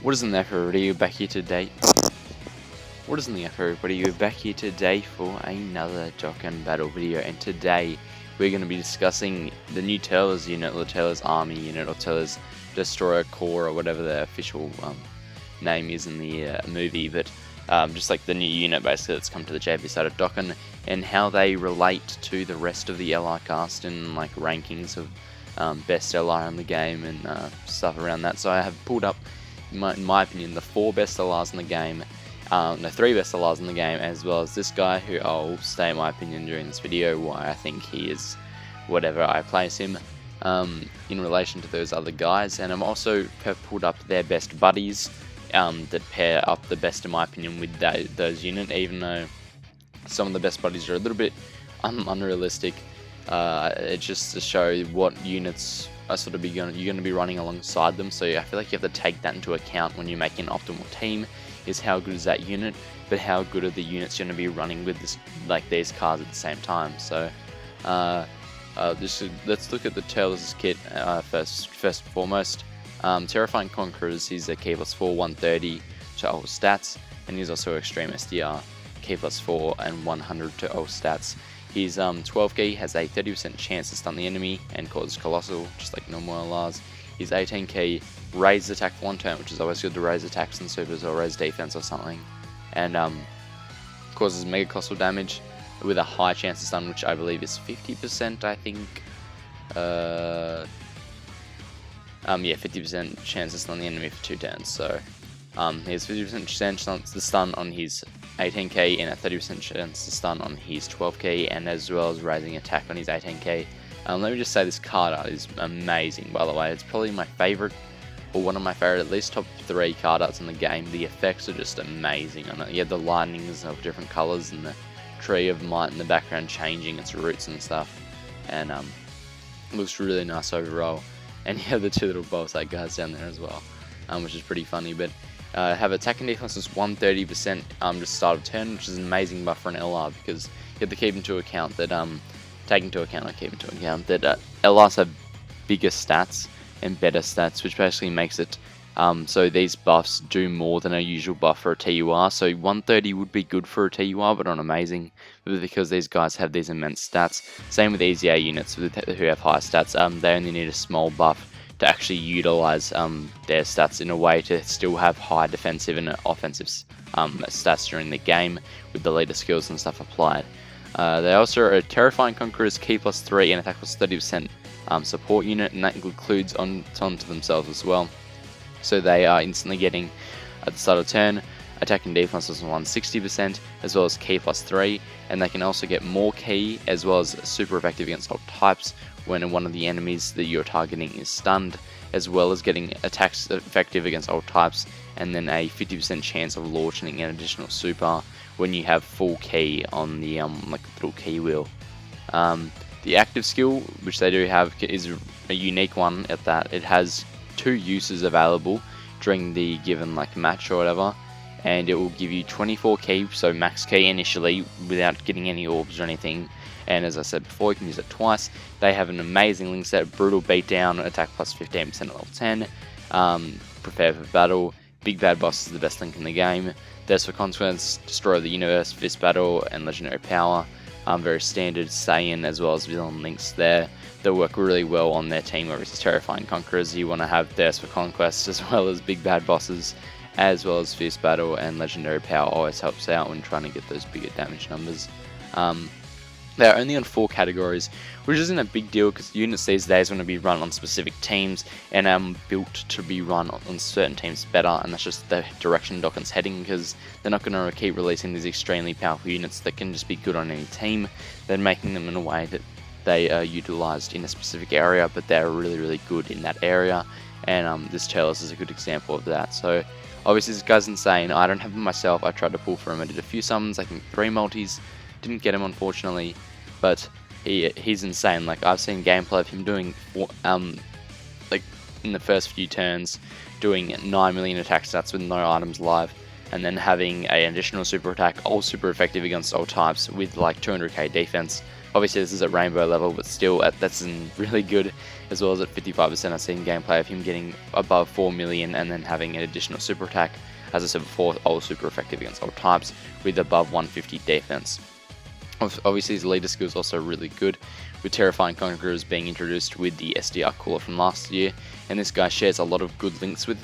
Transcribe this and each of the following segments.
What is in there, everybody? You're back here today. What is in the everybody? You're back here today for another Dokkan battle video, and today we're going to be discussing the new Turles unit, or Turles Army unit, or Turles Destroyer Corps, or whatever the official name is in the movie, but just like the new unit basically that's come to the DBZ Dokkan, and how they relate to the rest of the LR cast and like rankings of best LR in the game and stuff around that. So I have pulled up, in my opinion, the 4 best LRs in the game, no, 3 best LRs in the game, as well as this guy, who I'll state my opinion during this video why I think he is whatever I place him in relation to those other guys. And I'm also have pulled up their best buddies that pair up the best in my opinion with those unit, even though some of the best buddies are a little bit unrealistic. It's just to show what units are sort of you're going to be running alongside them. So I feel like you have to take that into account when you're making an optimal team. Is how good is that unit, but how good are the units you're going to be running with this, like these cards at the same time. So let's look at the Turles kit first and foremost. Terrifying Conquerors, he's a K +4 130 to all stats, and he's also Extreme SDR K +4 and 100 to all stats. He's 12k, has a 30% chance to stun the enemy and cause Colossal, just like normal LRs. He's 18k, raise attack for 1 turn, which is always good to raise attacks and supers or raise defense or something, and causes mega colossal damage with a high chance to stun, which I believe is 50%. I think, yeah, 50% chance to stun the enemy for 2 turns. So he has 50% chance to stun on his 18k and a 30% chance to stun on his 12k, and as well as raising attack on his 18k. Let me just say this card art is amazing, by the way. It's probably my favourite, or one of my favourite, at least top 3 card arts in the game. The effects are just amazing on it. You have the lightnings of different colours and the tree of might in the background changing its roots and stuff, and it looks really nice overall. And you have the 2 little boss like guys down there as well, which is pretty funny. But have attack and defense is 130% just start of turn, which is an amazing buff for an LR, because you have to keep into account that LRs have bigger stats and better stats, which basically makes it so these buffs do more than a usual buff for a TUR. So 130 would be good for a TUR, but not amazing, because these guys have these immense stats. Same with EZA units who have high stats. They only need a small buff to actually utilize their stats in a way to still have high defensive and offensive stats during the game with the leader skills and stuff applied. They also are a Terrifying Conquerors K +3 and attack +30% support unit, and that includes onto themselves as well. So they are instantly getting, at the start of turn, attack and defense is 160%, as well as K +3, and they can also get more K, as well as super effective against all types when one of the enemies that you're targeting is stunned, as well as getting attacks effective against all types, and then a 50% chance of launching an additional super when you have full key on the like little key wheel. The active skill, which they do have, is a unique one at that. It has 2 uses available during the given like match or whatever, and it will give you 24 key, so max key initially, without getting any orbs or anything. And as I said before, you can use it twice. They have an amazing link set: brutal beatdown, attack +15% at level 10, prepare for battle, big bad boss is the best link in the game, there's for consequence, destroy the universe, fist battle, and legendary power. Very standard Saiyan as well as villain links there that work really well on their team. Whereas Terrifying Conquerors, you want to have Thirst for Conquest as well as big bad bosses, as well as fierce battle, and legendary power always helps out when trying to get those bigger damage numbers. They're only on 4 categories, which isn't a big deal because units these days want to be run on specific teams and built to be run on certain teams better, and that's just the direction Dokkan's heading, because they're not going to keep releasing these extremely powerful units that can just be good on any team. They're making them in a way that they are utilized in a specific area, but they're really, really good in that area, and this Turles is a good example of that. So obviously this guy's insane. I don't have him myself. I tried to pull for him. I did a few summons, I think 3 multis, didn't get him unfortunately, but he's insane. Like, I've seen gameplay of him doing like in the first few turns doing 9 million attack stats with no items live, and then having an additional super attack, all super effective against all types with like 200k defense. Obviously this is at rainbow level, but still that's really good, as well as at 55%. I've seen gameplay of him getting above 4 million and then having an additional super attack, as I said before, all super effective against all types, with above 150 defense. Obviously his leader skill is also really good, with Terrifying Conquerors being introduced with the SDR cooler from last year, and this guy shares a lot of good links with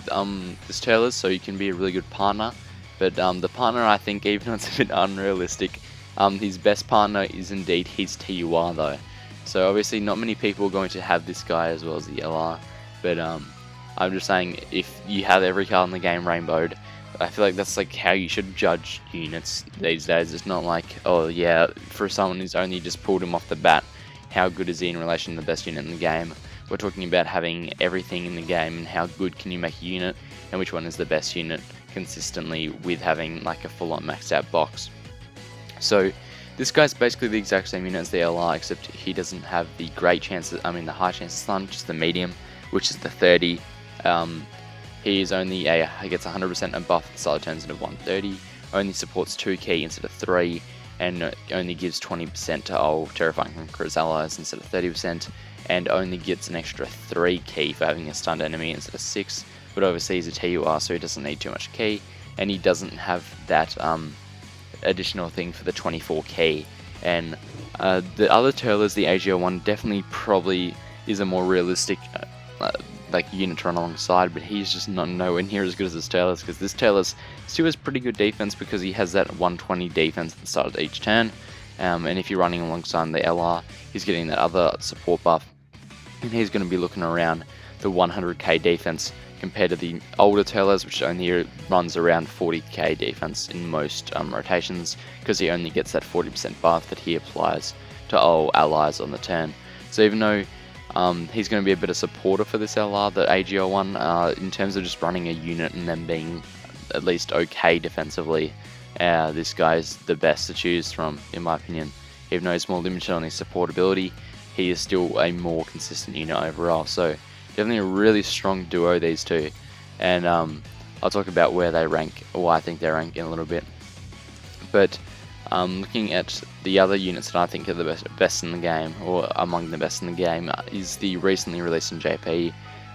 this Turles, so you can be a really good partner. But the partner, I think, even though it's a bit unrealistic, his best partner is indeed his TUR though. So obviously not many people are going to have this guy as well as the LR, but I'm just saying, if you have every card in the game rainbowed, I feel like that's like how you should judge units these days. It's not like, oh yeah, for someone who's only just pulled him off the bat, how good is he in relation to the best unit in the game? We're talking about having everything in the game and how good can you make a unit, and which one is the best unit consistently with having like a full-on maxed out box. So this guy's basically the exact same unit as the LR, except he doesn't have the great chances, the high chances stun, just the medium, which is the 30. He is only he gets 100% and buff the side turns into 130, only supports 2 key instead of 3, and only gives 20% to all Terrifying Conquerors allies instead of 30%, and only gets an extra 3 key for having a stunned enemy instead of 6, but obviously he's a TUR, so he doesn't need too much key, and he doesn't have that additional thing for the 24 key. And the other Turles, the AGL one, definitely probably is a more realistic like unit to run alongside, but he's just nowhere near as good as this Turles, because this Turles still has pretty good defense because he has that 120 defense at the start of each turn, and if you're running alongside the LR, he's getting that other support buff, and he's going to be looking around the 100k defense compared to the older Turles, which only runs around 40k defense in most rotations, because he only gets that 40% buff that he applies to all allies on the turn. So even though he's going to be a better supporter for this LR, the AGL one, in terms of just running a unit and then being at least okay defensively, this guy's the best to choose from, in my opinion. Even though he's more limited on his supportability, he is still a more consistent unit overall. So definitely a really strong duo, these two. And I'll talk about where they rank, or I think they rank, in a little bit. But looking at the other units that I think are the best in the game, or among the best in the game, is the recently released in JP,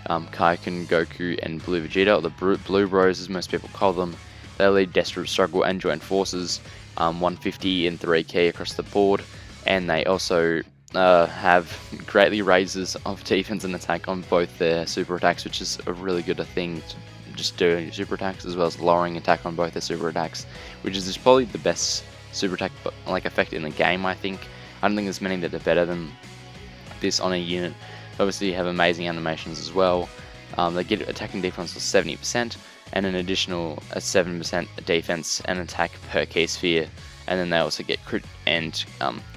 Kaioken, Goku, and Blue Vegeta, or the Blue Bros as most people call them. They lead Desperate Struggle and Joint Forces, 150 and 3k across the board, and they also have greatly raises of defense and attack on both their super attacks, which is a really good thing to just do super attacks, as well as lowering attack on both their super attacks, which is just probably the best super attack like effect in the game. I don't think there's many that are better than this on a unit. Obviously you have amazing animations as well. They get attack and defense of 70% and an additional 7% defense and attack per key sphere, and then they also get crit and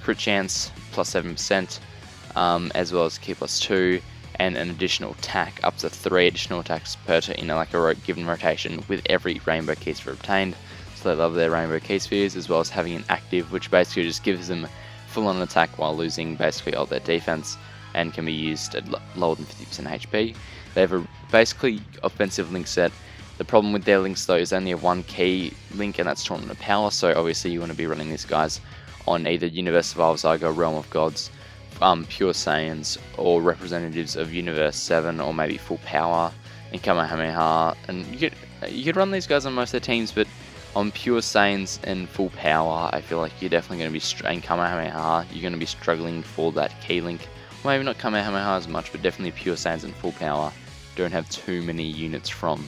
crit chance plus 7%, as well as key plus 2, and an additional attack, up to 3 additional attacks per turn, like a given rotation, with every rainbow key sphere obtained. So they love their rainbow key spheres, as well as having an active, which basically just gives them full on attack while losing basically all their defense, and can be used at lower than 50% HP. They have a basically offensive link set. The problem with their links though is only a 1 key link, and that's Tournament of Power, so obviously you want to be running these guys on either Universe Survival Saga, Realm of Gods, Pure Saiyans, or representatives of Universe 7, or maybe Full Power and Kamehameha. And you could run these guys on most of their teams, but on Pure Saiyans and Full Power, I feel like you're definitely going to be, and Kamehameha, you're going to be struggling for that key link. Well, maybe not Kamehameha as much, but definitely Pure Saiyans and Full Power don't have too many units from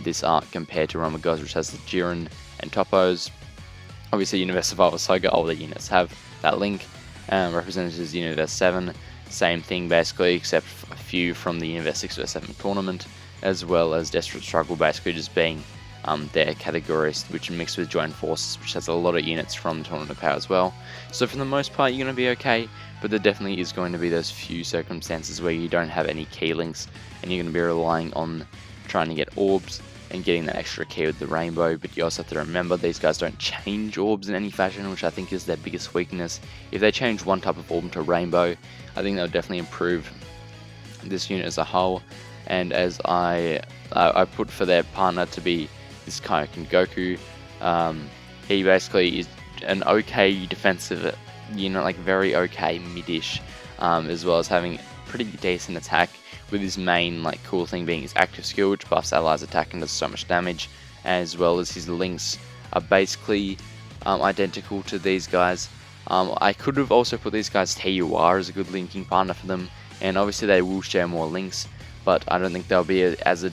this arc compared to Realm of Gods, which has the Jiren and Topos. Obviously Universe Survival Saga, all the units have that link. Representatives Universe 7, same thing basically, except a few from the Universe 6 vs 7 tournament, as well as Desperate Struggle basically just being their categories, which are mixed with Joint Forces, which has a lot of units from Tournament of Power as well. So for the most part you're going to be okay, but there definitely is going to be those few circumstances where you don't have any key links, and you're going to be relying on trying to get orbs and getting that extra key with the rainbow. But you also have to remember these guys don't change orbs in any fashion, which I think is their biggest weakness. If they change one type of orb to rainbow, I think they'll definitely improve this unit as a whole. And as I put for their partner to be this Kaioken Goku, he basically is an okay defensive unit, like very okay mid-ish, as well as having pretty decent attack, with his main like cool thing being his active skill, which buffs allies attack and does so much damage, as well as his links are basically identical to these guys. I could have also put these guys TUR as a good linking partner for them, and obviously they will share more links, but I don't think they'll be as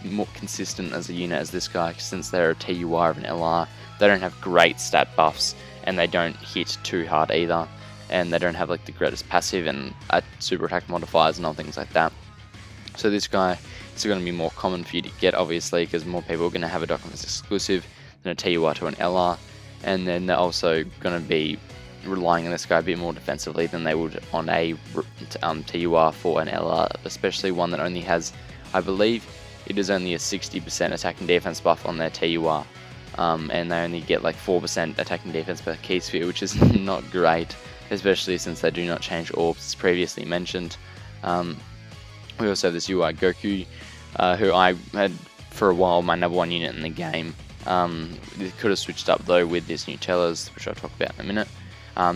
more consistent as a unit as this guy, since they're a TUR of an LR. They don't have great stat buffs, and they don't hit too hard either, and they don't have like the greatest passive and super attack modifiers and all things like that. So this guy is going to be more common for you to get, obviously, because more people are going to have a Dokkan that's exclusive than a TUR to an LR, and then they're also going to be relying on this guy a bit more defensively than they would on a TUR for an LR, especially one that only has, I believe, it is only a 60% attack and defense buff on their TUR, and they only get like 4% attack and defense per key sphere, which is not great, especially since they do not change orbs as previously mentioned. We also have this UI Goku, who I had for a while my number 1 unit in the game. It could have switched up though with this new Turles, which I'll talk about in a minute.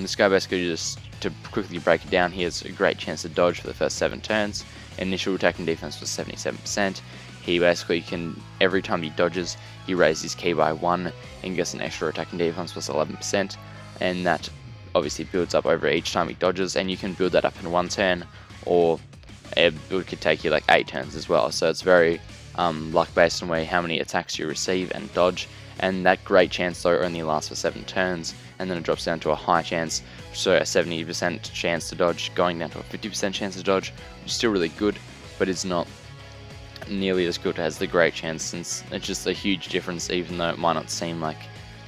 This guy basically, just to quickly break it down, he has a great chance to dodge for the first 7 turns. Initial attack and defense was 77%. He basically can, every time he dodges, he raises his key by 1 and gets an extra attack and defense plus 11%, and that obviously builds up over each time he dodges, and you can build that up in 1 turn, or it could take you like 8 turns as well. So it's very luck based on how many attacks you receive and dodge, and that great chance though only lasts for 7 turns, and then it drops down to a high chance, so a 70% chance to dodge going down to a 50% chance to dodge, which is still really good, but it's not nearly as good as the great chance, since it's just a huge difference, even though it might not seem like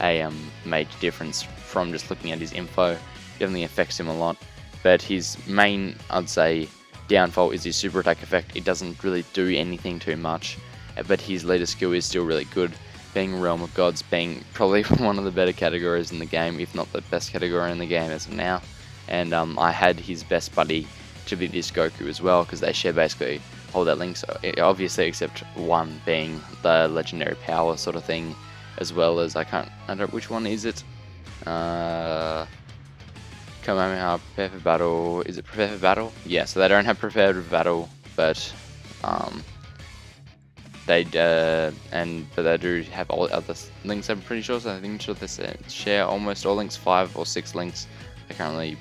a major difference from just looking at his info. It definitely affects him a lot, but his main, I'd say, downfall is his super attack effect. It doesn't really do anything too much, but his leader skill is still really good, being Realm of Gods being probably one of the better categories in the game, if not the best category in the game as of now. And I had his best buddy to be this Goku as well, because they share basically all their links, obviously except one being the legendary power sort of thing, as well as I don't know which one is it. Kamehameha, prepare for battle. Is it prepare for battle? Yeah, so they don't have prepare for battle, but they do have all other links, I'm pretty sure. So I think they share almost all links, 5 or 6 links. I can't really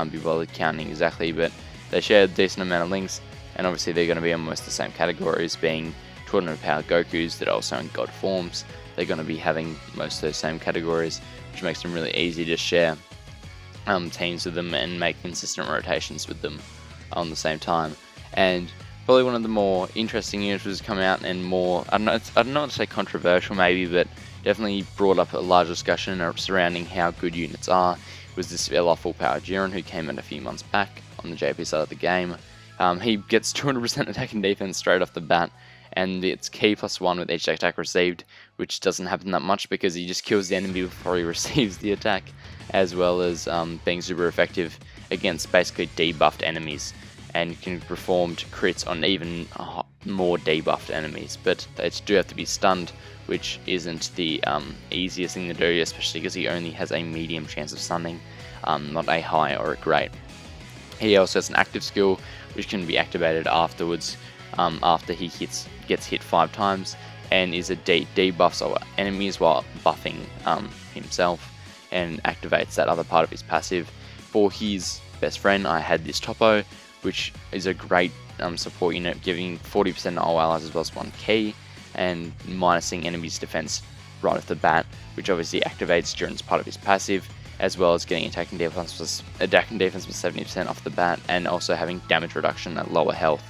be bothered counting exactly, but they share a decent amount of links, and obviously they're going to be almost the same categories, being Tournament Power Gokus that are also in God forms. They're going to be having most of those same categories, which makes them really easy to share teams with them and make consistent rotations with them on the same time. And probably one of the more interesting units was come out, and more, I don't know what to say, controversial maybe, but definitely brought up a large discussion surrounding how good units are, was this LR Full Power Jiren, who came in a few months back on the JP side of the game. He gets 200% attack and defense straight off the bat, and it's key +1 with each attack received, which doesn't happen that much because he just kills the enemy before he receives the attack, as well as being super effective against basically debuffed enemies, and can perform crits on even more debuffed enemies, but they do have to be stunned, which isn't the easiest thing to do, especially because he only has a medium chance of stunning, not a high or a great. He also has an active skill which can be activated afterwards, after he gets hit 5 times, and is a debuffs our enemies while buffing himself, and activates that other part of his passive. For his best friend, I had this Topo, which is a great support unit, giving 40% all allies as well as 1 key, and minusing enemies' defense right off the bat, which obviously activates Jiren's part of his passive, as well as getting attack and defense with 70% off the bat, and also having damage reduction at lower health.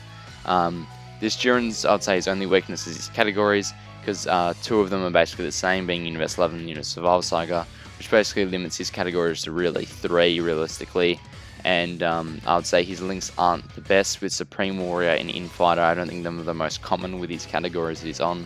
This Jiren's, I'd say, his only weakness is his categories, because 2 of them are basically the same, being Universe 11 and Universe Survival Saga, which basically limits his categories to really 3 realistically. And I would say his links aren't the best with Supreme Warrior and Infighter. I don't think them are the most common with his categories that he's on.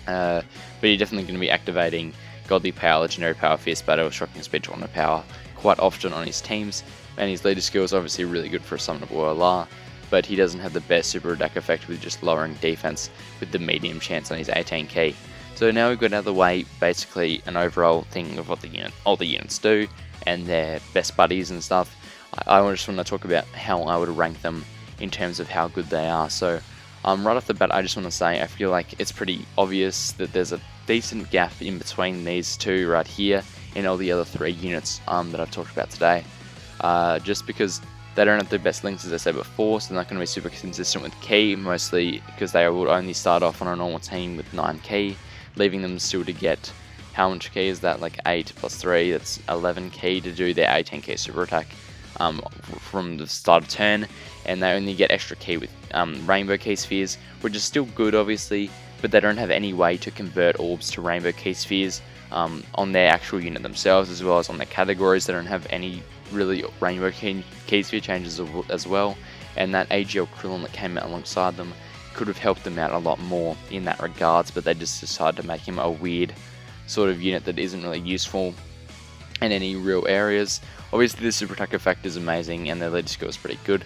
But you're definitely going to be activating Godly Power, Legendary Power, Fierce Battle, Shocking Speed, Tournament Power quite often on his teams. And his leader skill is obviously really good for a summonable LR, but he doesn't have the best super attack effect with just lowering defense with the medium chance on his 18 key. So now we've got out of the way basically an overall thing of what all the units do and their best buddies and stuff. I just want to talk about how I would rank them in terms of how good they are. So right off the bat, I just want to say I feel like it's pretty obvious that there's a decent gap in between these two right here and all the other 3 units that I've talked about today. Just because they don't have the best links, as I said before, so they're not going to be super consistent with key, mostly because they will only start off on a normal team with 9 key, leaving them still to get, how much key is that, like 8 plus 3, that's 11 key to do their 18 key super attack from the start of turn, and they only get extra key with rainbow key spheres, which is still good obviously, but they don't have any way to convert orbs to rainbow key spheres on their actual unit themselves, as well as on their categories. They don't have any really rainbow key sphere changes as well, and that AGL Krillin that came out alongside them could have helped them out a lot more in that regards, but they just decided to make him a weird sort of unit that isn't really useful in any real areas. Obviously the super attack effect is amazing and their lead skill is pretty good,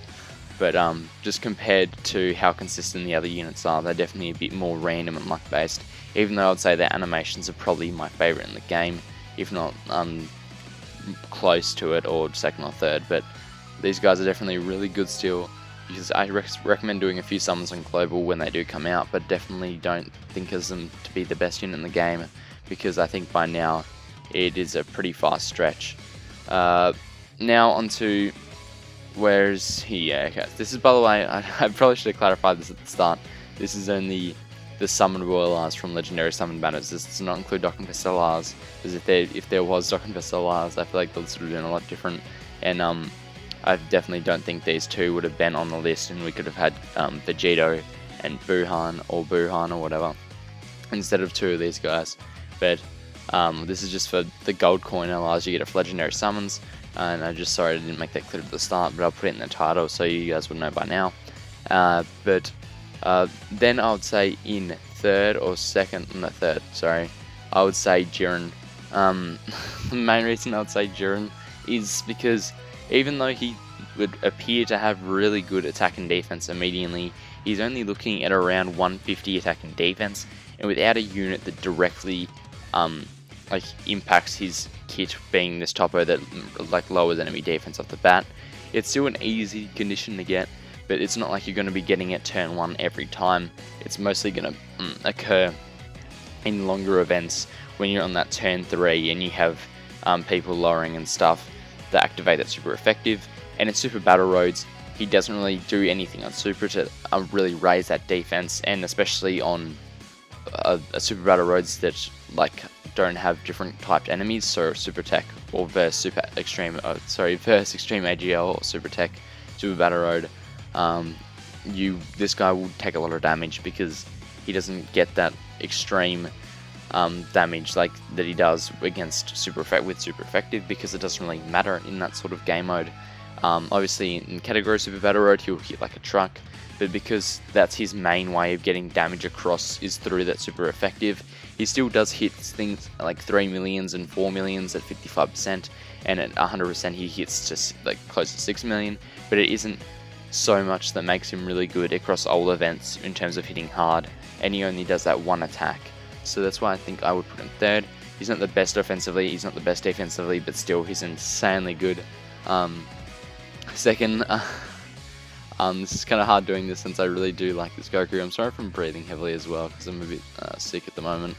but just compared to how consistent the other units are, they're definitely a bit more random and luck based, even though I'd say their animations are probably my favourite in the game, if not close to it or second or third. But these guys are definitely really good still, because I recommend doing a few summons on Global when they do come out, but definitely don't think of them to be the best unit in the game, because I think by now it is a pretty fast stretch. Now onto, where is he? Yeah, okay. This is, by the way, I probably should have clarified this at the start. This is only the summoned Royal R's from Legendary Summon banners. This does not include Dokkan R's, because if there was Dokkan R's, I feel like those would have been a lot different. And I definitely don't think these two would have been on the list, and we could have had Vegito and Buhan or whatever instead of 2 of these guys. But this is just for the gold coin allows you to get it for Legendary Summons, and I just, sorry I didn't make that clear at the start, but I'll put it in the title so you guys would know by now. Then I would say in third, I would say Jiren. The main reason I would say Jiren is because even though he would appear to have really good attack and defense immediately, he's only looking at around 150 attack and defense, and without a unit that directly impacts his kit being this topper that lowers enemy defense off the bat, it's still an easy condition to get, but it's not like you're going to be getting it turn 1 every time. It's mostly going to occur in longer events when you're on that turn 3 and you have people lowering and stuff that activate that super effective. And in Super Battle Roads, he doesn't really do anything on Super to really raise that defense, and especially on a Super Battle Roads that don't have different typed enemies, so Super Tech or versus Extreme AGL or Super Tech Super Battle Road, this guy will take a lot of damage because he doesn't get that extreme damage that he does against Super Effective, because it doesn't really matter in that sort of game mode. Obviously in category Super Battle Road he'll hit like a truck, but because that's his main way of getting damage across is through that Super Effective, he still does hit things like 3 millions and 4 millions at 55%, and at 100% he hits to close to 6 million, but it isn't so much that makes him really good across all events in terms of hitting hard, and he only does that one attack. So that's why I think I would put him third. He's not the best offensively, he's not the best defensively, but still he's insanely good. Second, this is kind of hard doing this since I really do like this Goku. I'm sorry if I'm breathing heavily as well because I'm a bit sick at the moment.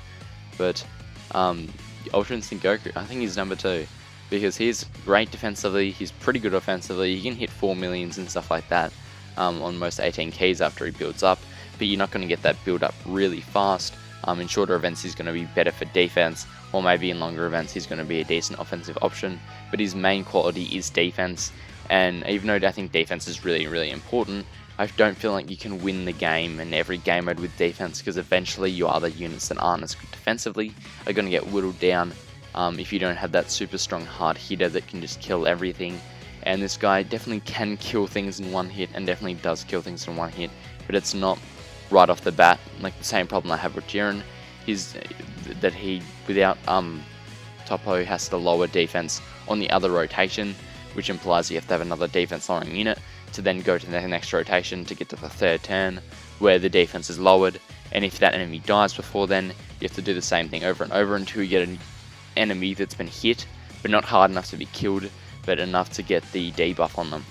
But Ultra Instinct Goku, I think he's number 2. Because he's great defensively, he's pretty good offensively, he can hit 4 millions and stuff like that on most 18 keys after he builds up, but you're not going to get that build up really fast. In shorter events he's going to be better for defense, or maybe in longer events he's going to be a decent offensive option, but his main quality is defense, and even though I think defense is really, really important, I don't feel like you can win the game in every game mode with defense, because eventually your other units that aren't as good defensively are going to get whittled down if you don't have that super strong hard hitter that can just kill everything. And this guy definitely can kill things in one hit, and definitely does kill things in one hit, but it's not right off the bat like the same problem I have with Jiren, is that he, without Topo, has to lower defense on the other rotation, which implies you have to have another defense lowering unit to then go to the next rotation to get to the third turn where the defense is lowered, and if that enemy dies before then, you have to do the same thing over and over until you get an enemy that's been hit, but not hard enough to be killed, but enough to get the debuff on them.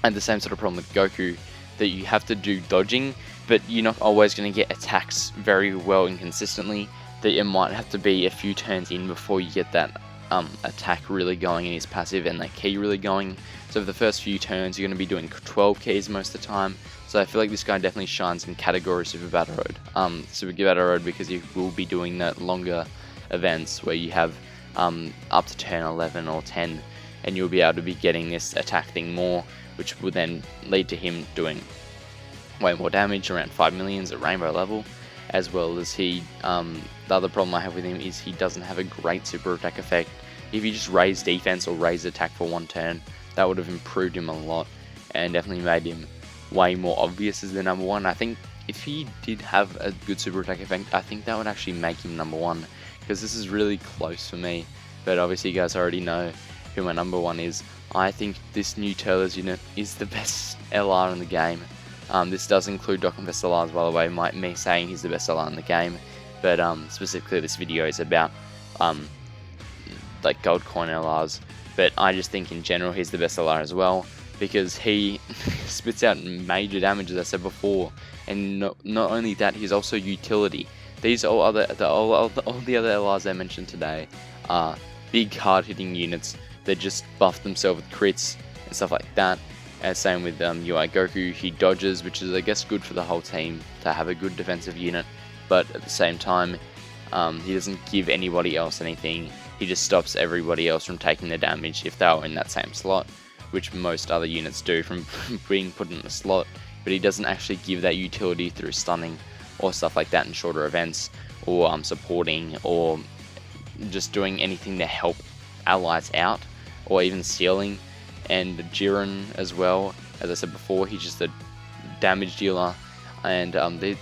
And the same sort of problem with Goku, that you have to do dodging, but you're not always going to get attacks very well and consistently, that it might have to be a few turns in before you get that attack really going in his passive and that key really going. So for the first few turns you're going to be doing 12 keys most of the time. So I feel like this guy definitely shines in category Super Battle Road. Super Battle Road, because you will be doing that longer events where you have up to turn 11 or 10, and you'll be able to be getting this attack thing more, which will then lead to him doing way more damage, around 5 millions at rainbow level, as well as he, the other problem I have with him is he doesn't have a great super attack effect. If you just raise defense or raise attack for one turn, that would have improved him a lot and definitely made him way more obvious as the number one. I think if he did have a good super attack effect, I think that would actually make him number one, because this is really close for me. But obviously you guys already know who my number one is. I think this new Turles unit is the best LR in the game. This does include Dokkan Best LRs, by the way, me saying he's the best LR in the game, but specifically this video is about like gold coin LRs, but I just think in general he's the best LR as well, because he spits out major damage, as I said before, and not only that, he's also utility. These all the other LRs I mentioned today are big hard hitting units that just buff themselves with crits and stuff like that. And same with UI Goku, he dodges, which is I guess good for the whole team to have a good defensive unit, but at the same time he doesn't give anybody else anything. He just stops everybody else from taking the damage if they are in that same slot, which most other units do from being put in the slot, but he doesn't actually give that utility through stunning or stuff like that in shorter events, or supporting, or just doing anything to help allies out, or even stealing. And Jiren as well, as I said before, he's just a damage dealer, and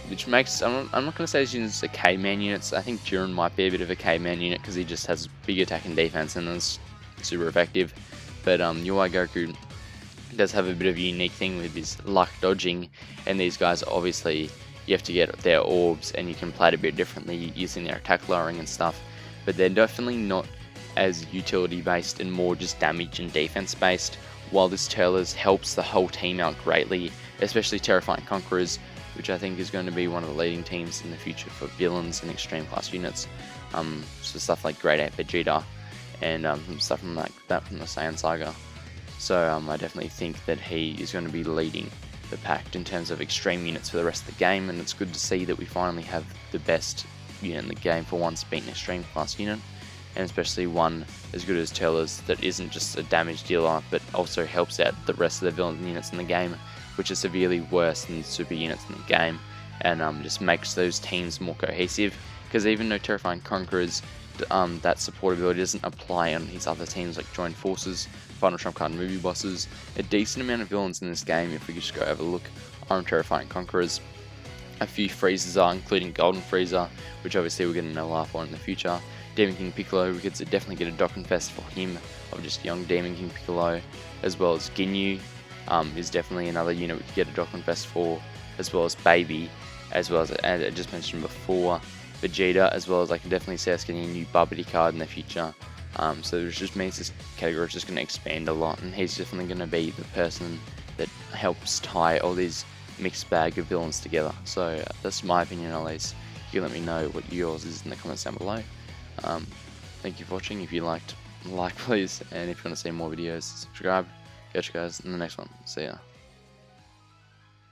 which makes, I'm not going to say these units are K-man units. I think Jiren might be a bit of a K-man unit because he just has big attack and defense and is super effective. But UI Goku does have a bit of a unique thing with his luck dodging, and these guys obviously you have to get their orbs and you can play it a bit differently using their attack lowering and stuff, but they're definitely not as utility based and more just damage and defense based, while this Turles helps the whole team out greatly, especially Terrifying Conquerors, which I think is going to be one of the leading teams in the future for villains and extreme class units. So stuff like Great Ape Vegeta and stuff from like that from the Saiyan Saga. So I definitely think that he is going to be leading the pack in terms of extreme units for the rest of the game, and it's good to see that we finally have the best unit in the game for once being an extreme class unit, and especially one as good as Turles that isn't just a damage dealer but also helps out the rest of the villain units in the game, which are severely worse than super units in the game, and just makes those teams more cohesive, because even though Terrifying Conquerors, that support ability doesn't apply on his other teams like Joined Forces, Final Trump Card, and Movie Bosses, a decent amount of villains in this game, if we could just go have a look, are on Terrifying Conquerors. A few Freezers are, including Golden Freezer, which obviously we'll get an LR for in the future. Demon King Piccolo, we could definitely get a Dokkan Fest for him, of just young Demon King Piccolo, as well as Ginyu is definitely another unit we could get a Dokkan Fest for, as well as Baby, as well as I just mentioned before, Vegeta, as well as I can definitely see us getting a new Babidi card in the future. So it just means this category is just going to expand a lot, and he's definitely going to be the person that helps tie all these mixed bag of villains together. So that's my opinion at least. You can let me know what yours is in the comments down below. Thank you for watching. If you liked, like please, and if you want to see more videos, subscribe. Catch you guys in the next one. See ya.